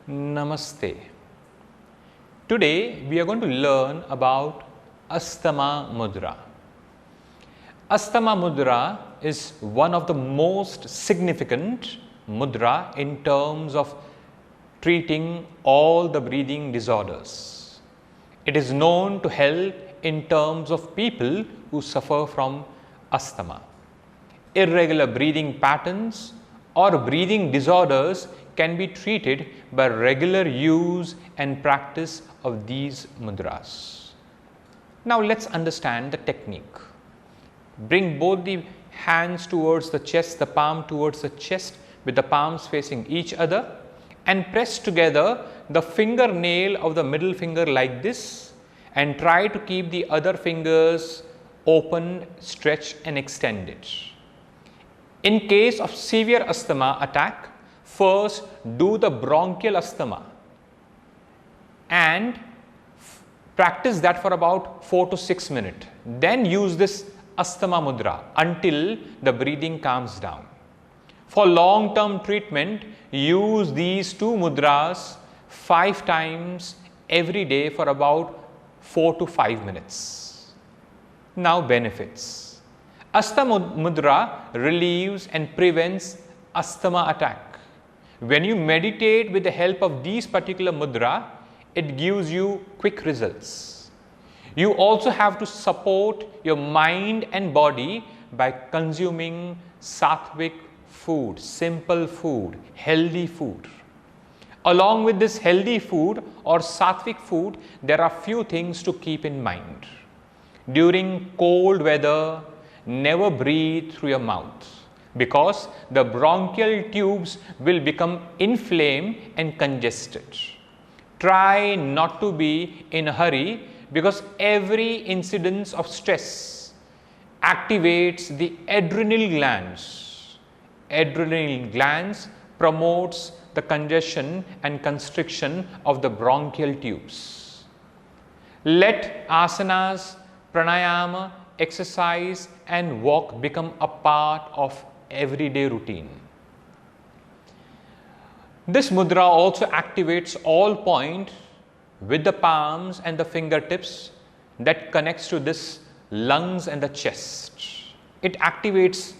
Namaste. Today we are going to learn about Asthma Mudra. Asthma Mudra is one of the most significant mudra in terms of treating all the breathing disorders. It is known to help in terms of people who suffer from asthma. Irregular breathing patterns or breathing disorders can be treated by regular use and practice of these mudras. Now let's understand the technique. Bring both the hands towards the chest, the palm towards the chest with the palms facing each other, and press together the fingernail of the middle finger like this, and try to keep the other fingers open, stretched and extended. In case of severe asthma attack, first do the bronchial asthma and practice that for about 4 to 6 minutes. Then use this Asthma Mudra until the breathing calms down. For long-term treatment, use these two mudras 5 times every day for about 4 to 5 minutes. Now benefits. Asthma Mudra relieves and prevents asthma attack. When you meditate with the help of these particular mudra, it gives you quick results. You also have to support your mind and body by consuming sattvic food, simple food, healthy food. Along with this healthy food or sattvic food, there are few things to keep in mind. During cold weather, never breathe through your mouth, because the bronchial tubes will become inflamed and congested. Try not to be in a hurry, because every incidence of stress activates the adrenal glands. Adrenal glands promotes the congestion and constriction of the bronchial tubes. Let asanas, pranayama, exercise and walk become a part of everyday routine. This mudra also activates all points with the palms and the fingertips that connects to this lungs and the chest. It activates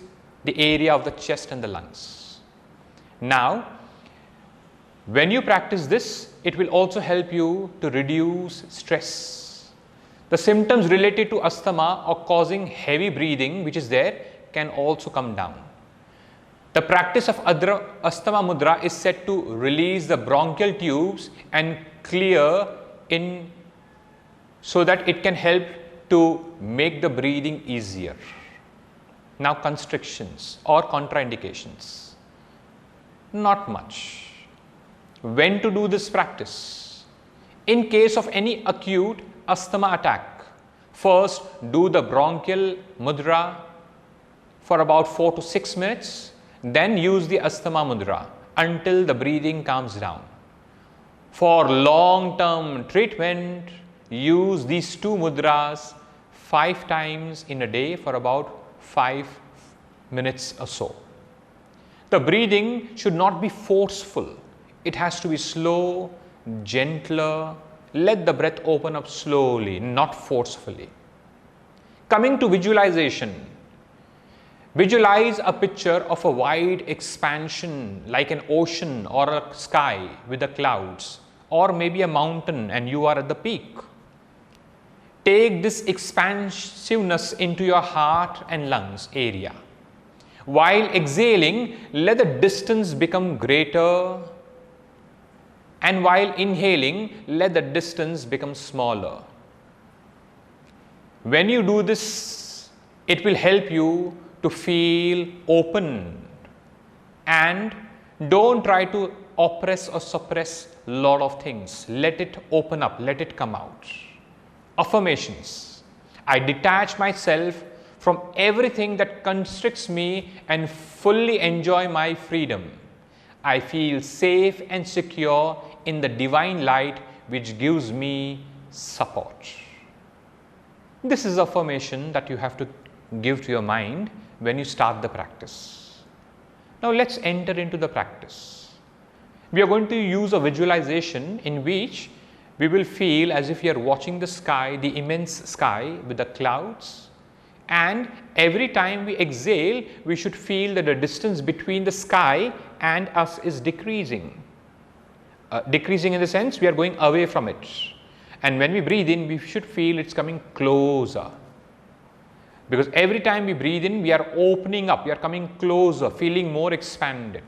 the area of the chest and the lungs. Now, when you practice this, it will also help you to reduce stress. The symptoms related to asthma or causing heavy breathing which is there can also come down. The practice of Asthma Mudra is said to release the bronchial tubes and clear in, so that it can help to make the breathing easier. Now constrictions or contraindications. Not much. When to do this practice? In case of any acute asthma attack, first do the bronchial mudra for about 4 to 6 minutes. Then use the Asthma Mudra until the breathing calms down. For long-term treatment, use these two mudras 5 times in a day for about 5 minutes or so. The breathing should not be forceful. It has to be slow, gentler. Let the breath open up slowly, not forcefully. Coming to visualization. Visualize a picture of a wide expansion like an ocean or a sky with the clouds, or maybe a mountain and you are at the peak. Take this expansiveness into your heart and lungs area. While exhaling, let the distance become greater, and while inhaling, let the distance become smaller. When you do this, it will help you to feel open, and don't try to oppress or suppress a lot of things. Let it open up, let it come out. Affirmations. I detach myself from everything that constricts me and fully enjoy my freedom. I feel safe and secure in the divine light which gives me support. This is affirmation that you have to give to your mind when you start the practice. Now let's enter into the practice. We are going to use a visualization in which we will feel as if we are watching the sky, the immense sky with the clouds, and every time we exhale, we should feel that the distance between the sky and us is decreasing. Decreasing in the sense we are going away from it. And when we breathe in, we should feel it's coming closer. Because every time we breathe in, we are opening up, we are coming closer, feeling more expanded.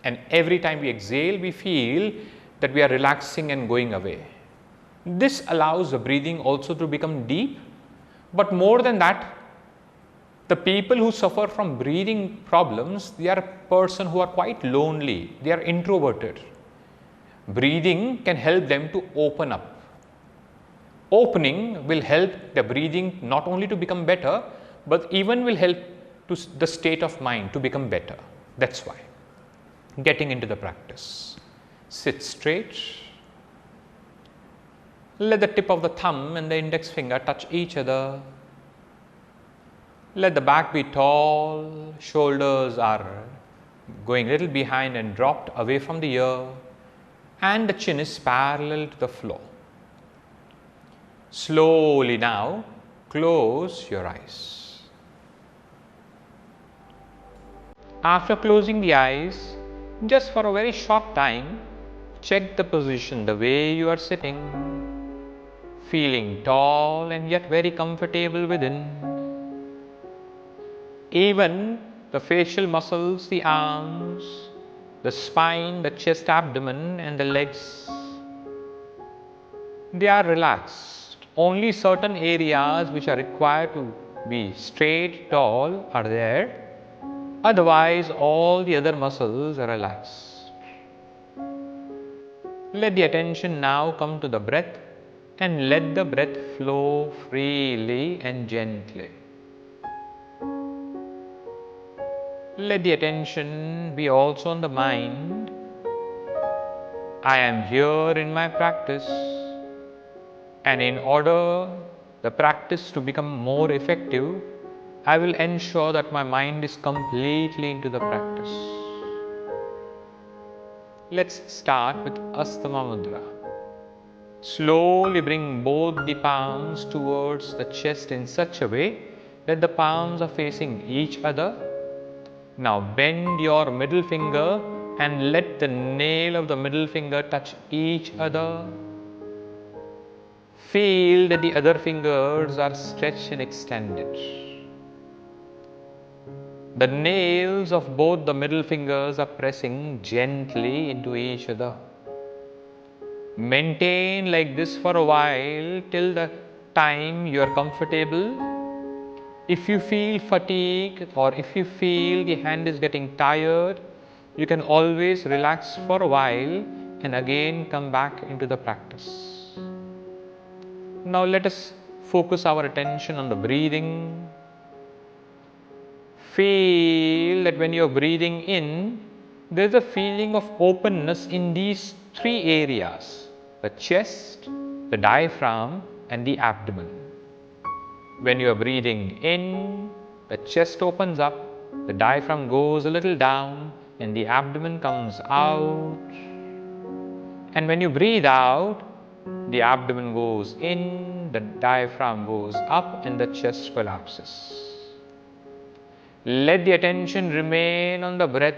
And every time we exhale, we feel that we are relaxing and going away. This allows the breathing also to become deep. But more than that, the people who suffer from breathing problems, they are a person who are quite lonely, they are introverted. Breathing can help them to open up. Opening will help the breathing not only to become better, but even will help to the state of mind to become better. That's why. Getting into the practice. Sit straight. Let the tip of the thumb and the index finger touch each other. Let the back be tall. Shoulders are going a little behind and dropped away from the ear. And the chin is parallel to the floor. Slowly now, close your eyes. After closing the eyes, just for a very short time, check the position, the way you are sitting, feeling tall and yet very comfortable within. Even the facial muscles, the arms, the spine, the chest, abdomen and the legs, they are relaxed. Only certain areas which are required to be straight, tall are there. Otherwise, all the other muscles are relaxed. Let the attention now come to the breath and let the breath flow freely and gently. Let the attention be also on the mind. I am here in my practice, and in order the practice to become more effective, I will ensure that my mind is completely into the practice. Let's start with Asthma Mudra. Slowly bring both the palms towards the chest in such a way that the palms are facing each other. Now bend your middle finger and let the nail of the middle finger touch each other. Feel that the other fingers are stretched and extended. The nails of both the middle fingers are pressing gently into each other. Maintain like this for a while till the time you are comfortable. If you feel fatigue or if you feel the hand is getting tired, you can always relax for a while and again come back into the practice. Now let us focus our attention on the breathing. Feel that when you are breathing in, there is a feeling of openness in these three areas: the chest, the diaphragm and the abdomen. When you are breathing in, the chest opens up, the diaphragm goes a little down and the abdomen comes out. And when you breathe out, the abdomen goes in, the diaphragm goes up and the chest collapses. Let the attention remain on the breath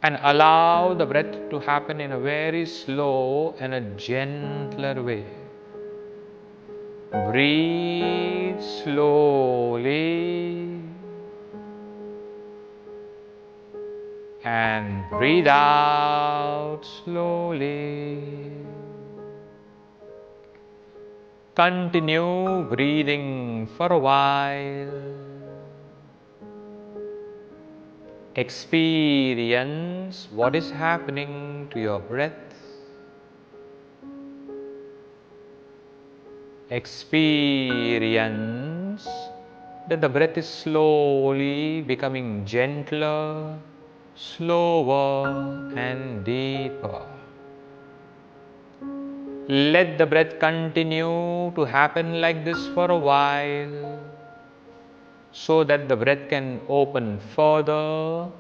and allow the breath to happen in a very slow and a gentler way. Breathe slowly and breathe out slowly. Continue breathing for a while. Experience what is happening to your breath. Experience that the breath is slowly becoming gentler, slower and deeper. Let the breath continue to happen like this for a while, so that the breath can open further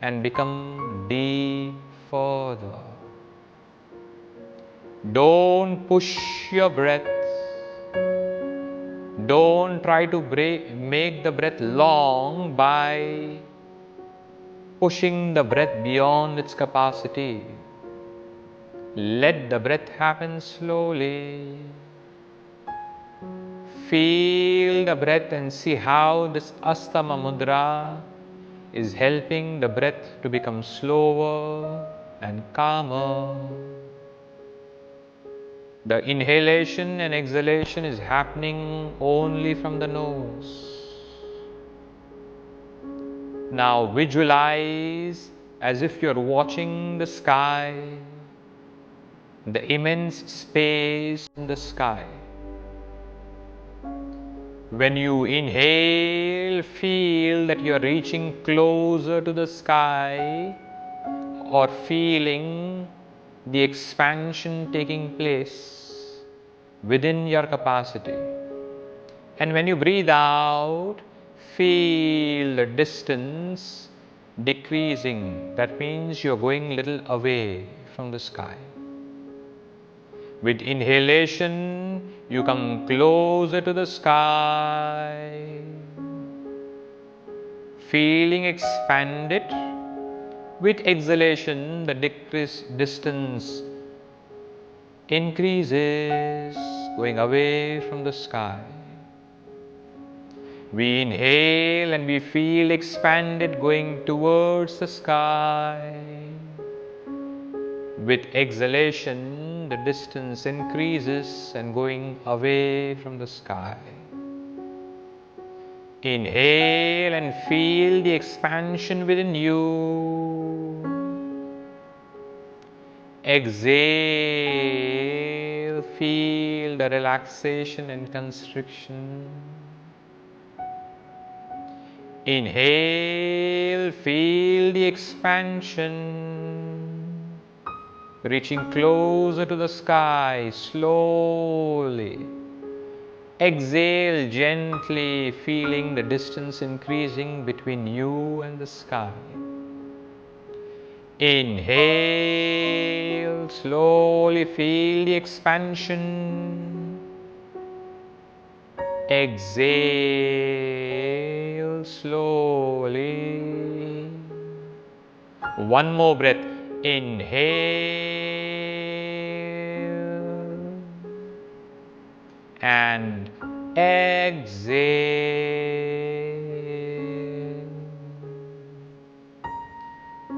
and become deep further. further. Don't push your breath. Don't try to make the breath long by pushing the breath beyond its capacity. Let the breath happen slowly. Feel the breath and see how this Asthma Mudra is helping the breath to become slower and calmer. The inhalation and exhalation is happening only from the nose. Now visualize as if you're watching the sky, the immense space in the sky. When you inhale, feel that you are reaching closer to the sky or feeling the expansion taking place within your capacity. And when you breathe out, feel the distance decreasing. That means you're going a little away from the sky. With inhalation, you come closer to the sky, feeling expanded. With exhalation, the distance increases, going away from the sky. We inhale and we feel expanded, going towards the sky. With exhalation, the distance increases and going away from the sky. Inhale and feel the expansion within you. Exhale, feel the relaxation and constriction. Inhale, feel the expansion, reaching closer to the sky slowly. Exhale gently, feeling the distance increasing between you and the sky. Inhale, slowly feel the expansion. Exhale slowly. One more breath. Inhale and exhale.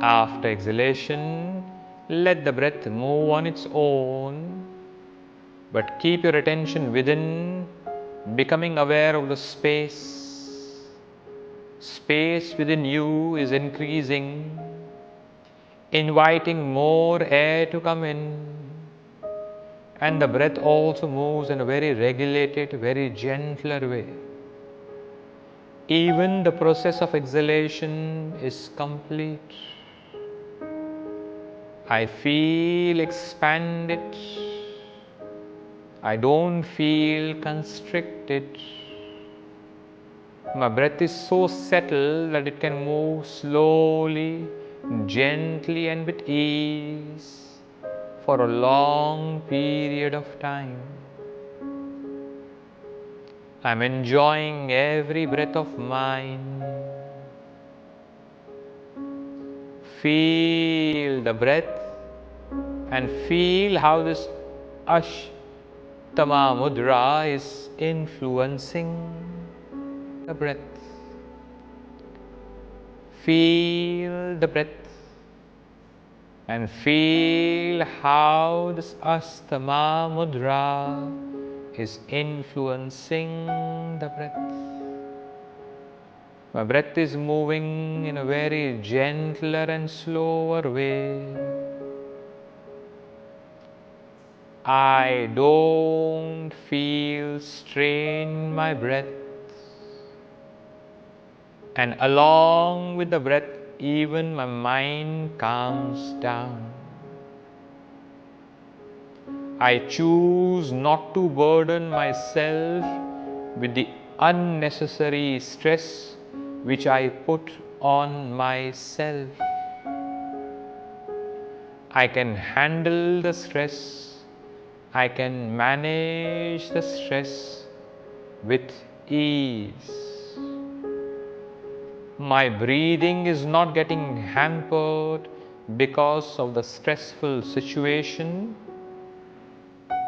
After exhalation, let the breath move on its own, but keep your attention within, becoming aware of the space. Space within you is increasing, inviting more air to come in. And the breath also moves in a very regulated, very gentler way. Even the process of exhalation is complete. I feel expanded. I don't feel constricted. My breath is so settled that it can move slowly, gently and with ease for a long period of time. I'm enjoying every breath of mine. Feel the breath and feel how this Ashtama Mudra is influencing the breath. Feel the breath and feel how this Asthma Mudra is influencing the breath. My breath is moving in a very gentler and slower way. I don't feel strain in my breath. And along with the breath, even my mind calms down. I choose not to burden myself with the unnecessary stress which I put on myself. I can handle the stress. I can manage the stress with ease. My breathing is not getting hampered because of the stressful situation.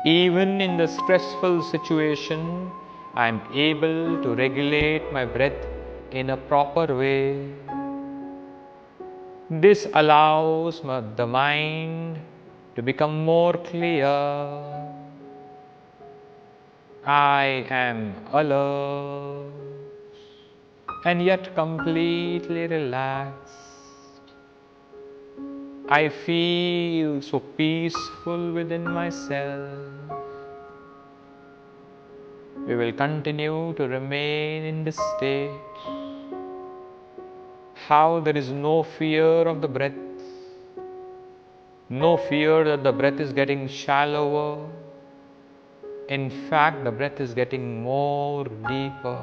Even in the stressful situation, I am able to regulate my breath in a proper way. This allows the mind to become more clear. I am alert and yet completely relaxed. I feel so peaceful within myself. We will continue to remain in this state. How there is no fear of the breath, no fear that the breath is getting shallower. In fact, the breath is getting more deeper,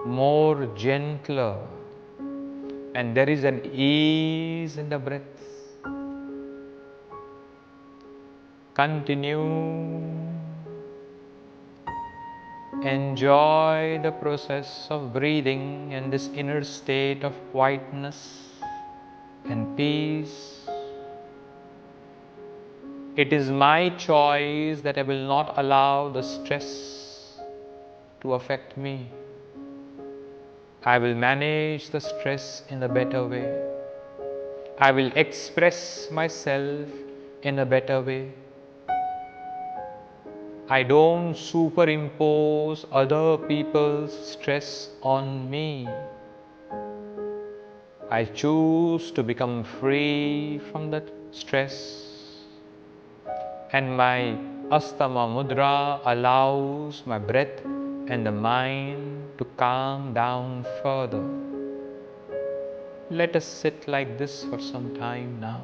more gentler, and there is an ease in the breath. Continue. Enjoy the process of breathing and this inner state of quietness and peace. It is my choice that I will not allow the stress to affect me. I will manage the stress in a better way. I will express myself in a better way. I don't superimpose other people's stress on me. I choose to become free from that stress, and my Asthma Mudra allows my breath and the mind to calm down further. Let us sit like this for some time now.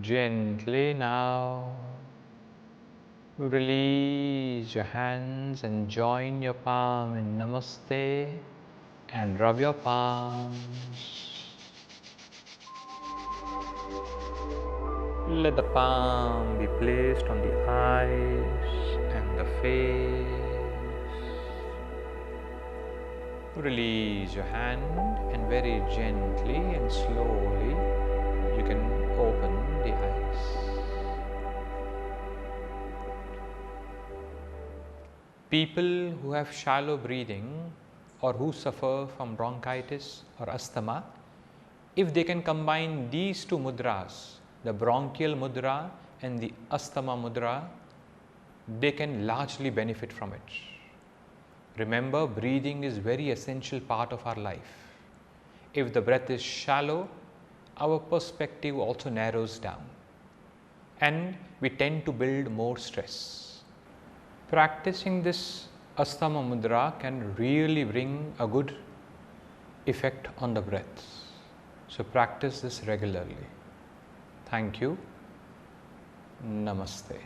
Gently now, release your hands and join your palm in Namaste and rub your palms. Let the palm be placed on the eyes and the face. Release your hand and very gently and slowly you can open the eyes. People who have shallow breathing or who suffer from bronchitis or asthma, if they can combine these two mudras, the bronchial mudra and the asthma mudra, they can largely benefit from it. Remember, breathing is a very essential part of our life. If the breath is shallow, our perspective also narrows down and we tend to build more stress. Practicing this Asthma Mudra can really bring a good effect on the breath. So practice this regularly. Thank you. Namaste.